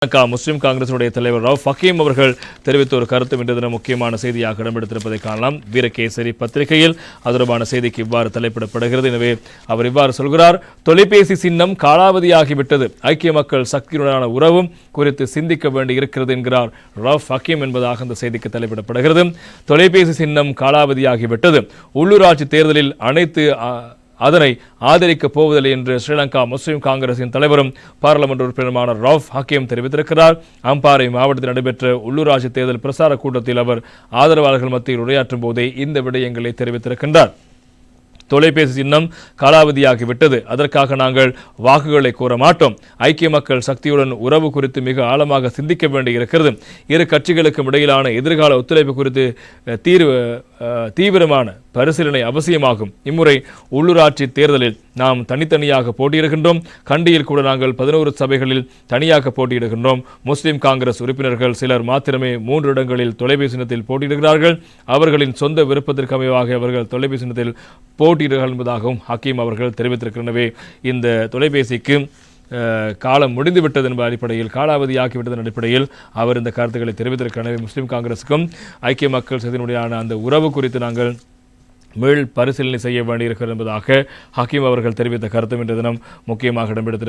முஸ்லிம் காங்கிரசுடைய தலைவர் ரவுஃப் ஹக்கீம் அவர்கள் தெரிவித்த ஒரு கருத்து இன்று தினம் முக்கியமான செய்தியாக இடம்பெடுத்திருப்பதை காணலாம். வீரகேசரி பத்திரிகையில் அது தொடர்பான செய்திக்கு இவ்வாறு தலைப்பிடப்படுகிறது. எனவே அவர் இவ்வாறு சொல்கிறார்: தொலைபேசி சின்னம் காலாவதியாகிவிட்டது, ஐக்கிய மக்கள் சக்தியுடனான உறவும் குறித்து சிந்திக்க வேண்டி இருக்கிறது என்கிறார் ரவுஃப் ஹக்கீம் என்பதாக அந்த செய்திக்கு தலைப்பிடப்படுகிறது. தொலைபேசி சின்னம் காலாவதியாகிவிட்டது, உள்ளூராட்சி தேர்தலில் அதனை ஆதரிக்கப் போவதில்லை என்று ஸ்ரீலங்கா முஸ்லிம் காங்கிரசின் தலைவரும் பாராளுமன்ற உறுப்பினருமான ரவுஃப் ஹக்கீம் தெரிவித்திருக்கிறார். அம்பாறை மாவட்டத்தில் நடைபெற்ற உள்ளூராட்சி தேர்தல் பிரசார கூட்டத்தில் அவர் ஆதரவாளர்கள் மத்தியில் உரையாற்றும் போதே இந்த விடயங்களை தெரிவித்திருக்கின்றார். தொலைபேசி சின்னம் காலாவதியாகிவிட்டது, அதற்காக நாங்கள் வாக்குகளை கோர மாட்டோம். ஐக்கிய மக்கள் சக்தியுடன் உறவு குறித்து மிக ஆழமாக சிந்திக்க வேண்டி இருக்கிறது. இரு கட்சிகளுக்கும் இடையிலான எதிர்கால ஒத்துழைப்பு குறித்து தீவிரமான பரிசீலனை அவசியமாகும். இம்முறை உள்ளூராட்சி தேர்தலில் நாம் தனித்தனியாக போட்டியிடுகின்றோம். கண்டியில் கூட நாங்கள் 11 சபைகளில் தனியாக போட்டியிடுகின்றோம். முஸ்லிம் காங்கிரஸ் உறுப்பினர்கள் சிலர் மாத்திரமே 3 இடங்களில் தொலைபேசி சின்னத்தில் போட்டியிடுகிறார்கள். அவர்களின் சொந்த விருப்பத்திற்கு அமைவாக அவர்கள் தொலைபேசி சின்னத்தில் போட்டியிடுகிறார்கள் என்பதாகவும் ஹக்கீம் அவர்கள் தெரிவித்திருக்கின்றனவே இந்த தொலைபேசிக்கு காலம் முடிந்துவிட்டது என்பது அடிப்படையில், காலாவதியாகிவிட்டதன் அடிப்படையில் அவர் இந்த கருத்துக்களை தெரிவித்திருக்கின்றனர். முஸ்லிம் காங்கிரசுக்கும் ஐக்கிய மக்கள் சக்தியினுடையான அந்த உறவு குறித்து நாங்கள் மீள் பரிசீலனை செய்ய வேண்டியிருக்கிறது என்பதாக ஹக்கீம் அவர்கள் தெரிவித்த கருத்தும் இன்று தினம் முக்கியமாக இடம்பெடுத்திருக்கிறது.